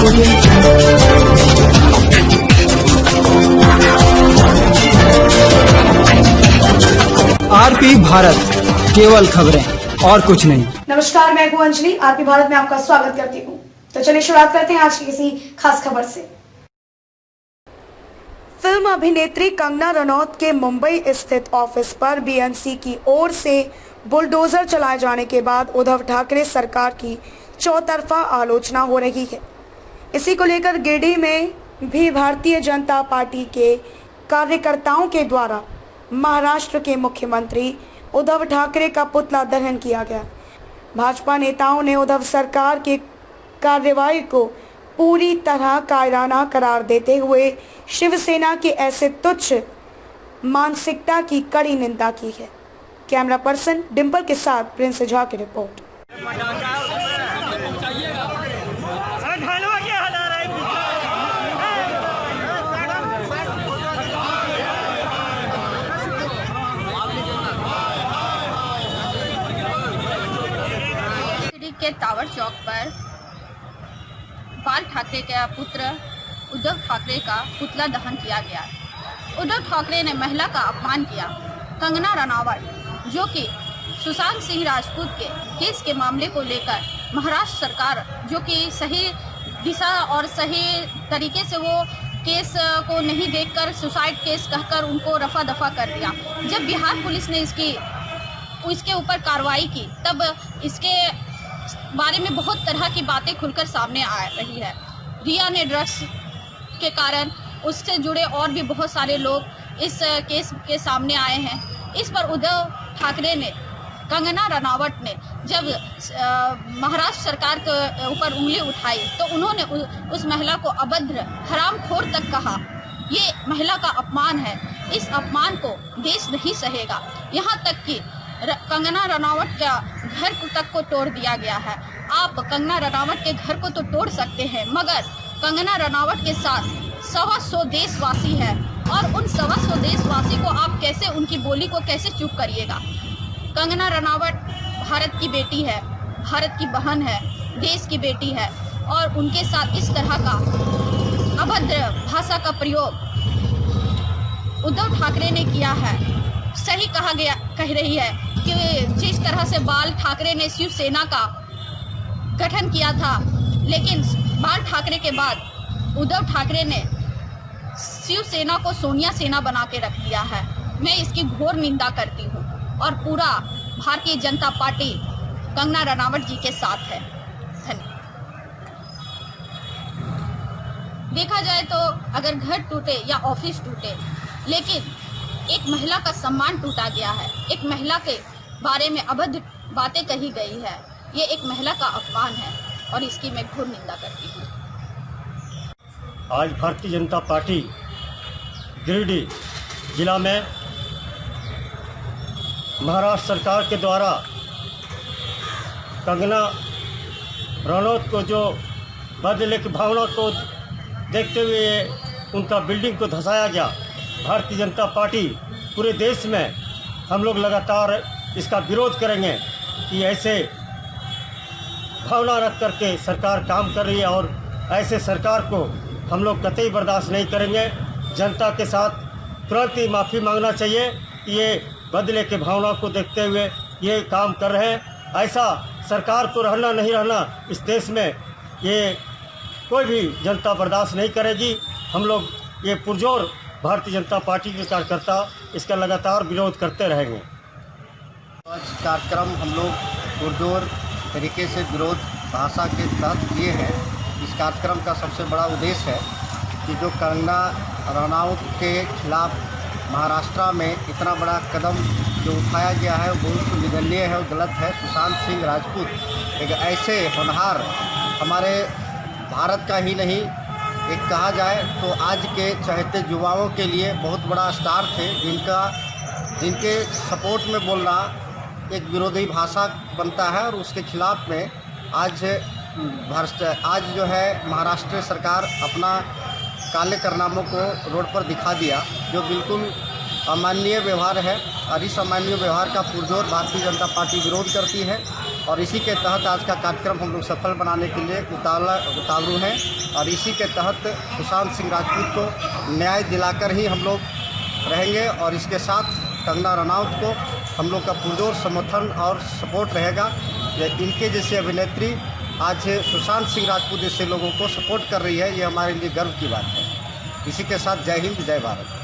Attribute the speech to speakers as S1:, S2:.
S1: RP Bharat, केवल खबरें और कुछ नहीं।
S2: नमस्कार, मैं हूं अंजलि। आरपी भारत में आपका स्वागत करती हूं। तो चलिए शुरुआत करते हैं आज की किसी खास खबर से। फिल्म अभिनेत्री कंगना रनौत के मुंबई स्थित ऑफिस पर बीएनसी की ओर से बुलडोजर चलाए जाने के बाद उद्धव ठाकरे सरकार की चौतरफा आलोचना हो रही है। इसी को लेकर गिरिडीह में भी भारतीय जनता पार्टी के कार्यकर्ताओं के द्वारा महाराष्ट्र के मुख्यमंत्री उद्धव ठाकरे का पुतला दहन किया गया। भाजपा नेताओं ने उद्धव सरकार की कार्रवाई को पूरी तरह कायराना करार देते हुए शिवसेना की ऐसे तुच्छ मानसिकता की कड़ी निंदा की है। कैमरा पर्सन डिंपल के साथ प्रिंस झा की रिपोर्ट।
S3: के टावर चौक पर बाल ठाकरे का पुत्र उद्धव ठाकरे का पुतला दहन किया गया। उद्धव ठाकरे ने महिला का अपमान किया। कंगना रनावत जो कि सुशांत सिंह राजपूत के केस के मामले को लेकर महाराष्ट्र सरकार जो कि सही दिशा और सही तरीके से वो केस को नहीं देखकर सुसाइड केस कहकर उनको रफा दफा कर दिया। जब बिहार पुलिस ने इसके ऊपर कार्रवाई की तब इसके बारे में बहुत तरह की बातें खुलकर सामने आ रही है। रिया ने ड्रग्स के कारण उससे जुड़े और भी बहुत सारे लोग इस केस के सामने आए हैं। इस पर उद्धव ठाकरे ने, कंगना रनावत ने जब महाराष्ट्र सरकार के ऊपर उंगली उठाई तो उन्होंने उस महिला को अभद्र, हरामखोर तक कहा। ये महिला का अपमान है। इस अपमान को देश नहीं सहेगा। यहाँ तक कि कंगना रनावत का घर तक को तोड़ दिया गया है। आप कंगना रनावत के घर को तो तोड़ सकते हैं, मगर कंगना रनावत के साथ 125 देशवासी है और उन 125 देशवासी को आप कैसे, उनकी बोली को कैसे चुप करिएगा। कंगना रनावत भारत की बेटी है, भारत की बहन है, देश की बेटी है और उनके साथ इस तरह का अभद्र भाषा का प्रयोग उद्धव ठाकरे ने किया है। सही कह रही है कि जिस तरह से बाल ठाकरे ने शिवसेना का गठन किया था, लेकिन बाल ठाकरे के बाद उद्धव ठाकरे ने शिवसेना को सोनिया सेना बना के rख दिया है। मैं इसकी घोर निंदा करती हूँ और पूरा भारतीय जनता पार्टी कंगना रनावत जी के साथ है। धन्यवाद। देखा जाए तो अगर घर टूटे या ऑफिस टूटे, लेकिन एक महिला का सम्मान टूटा गया है, एक महिला के बारे में अभद्र बातें कही गई है, ये एक महिला का अपमान है और इसकी मैं घोर निंदा करती हूँ।
S4: आज भारतीय जनता पार्टी गिरिडीह जिला में महाराष्ट्र सरकार के द्वारा कंगना रनौत को जो बदले की भावना को देखते हुए उनका बिल्डिंग को धंसाया गया। भारतीय जनता पार्टी पूरे देश में हम लोग लगातार इसका विरोध करेंगे कि ऐसे भावना रख करके सरकार काम कर रही है और ऐसे सरकार को हम लोग कतई बर्दाश्त नहीं करेंगे। जनता के साथ तुरंत ही माफ़ी मांगना चाहिए कि ये बदले के भावना को देखते हुए ये काम कर रहे हैं। ऐसा सरकार को रहना नहीं रहना इस देश में ये कोई भी जनता बर्दाश्त नहीं करेगी। हम लोग ये पुरजोर भारतीय जनता पार्टी के कार्यकर्ता इसका लगातार विरोध करते रहेंगे।
S5: आज कार्यक्रम हम लोग पुरजोर तरीके से विरोध भाषा के तहत किए हैं। इस कार्यक्रम का सबसे बड़ा उद्देश्य है कि जो कंगना रनावत के खिलाफ महाराष्ट्र में इतना बड़ा कदम जो उठाया गया है वो बहुत निंदनीय है और गलत है। सुशांत सिंह राजपूत एक ऐसे होनहार हमारे भारत का ही नहीं, एक कहा जाए तो आज के चहेते युवाओं के लिए बहुत बड़ा स्टार थे, जिनके सपोर्ट में बोलना एक विरोधी भाषा बनता है और उसके खिलाफ में आज जो है महाराष्ट्र सरकार अपना काले कारनामों को रोड पर दिखा दिया, जो बिल्कुल अमानवीय व्यवहार है और इस अमानवीय व्यवहार का पुरजोर भारतीय जनता पार्टी विरोध करती है और इसी के तहत आज का कार्यक्रम हम लोग सफल बनाने के लिए उतारू हैं और इसी के तहत सुशांत सिंह राजपूत को न्याय दिलाकर ही हम लोग रहेंगे और इसके साथ कंगना रनौत को हम लोग का पुरजोर समर्थन और सपोर्ट रहेगा। इनके जैसे अभिनेत्री आज सुशांत सिंह राजपूत जैसे लोगों को सपोर्ट कर रही है, ये हमारे लिए गर्व की बात है। इसी के साथ जय हिंद, जय भारत।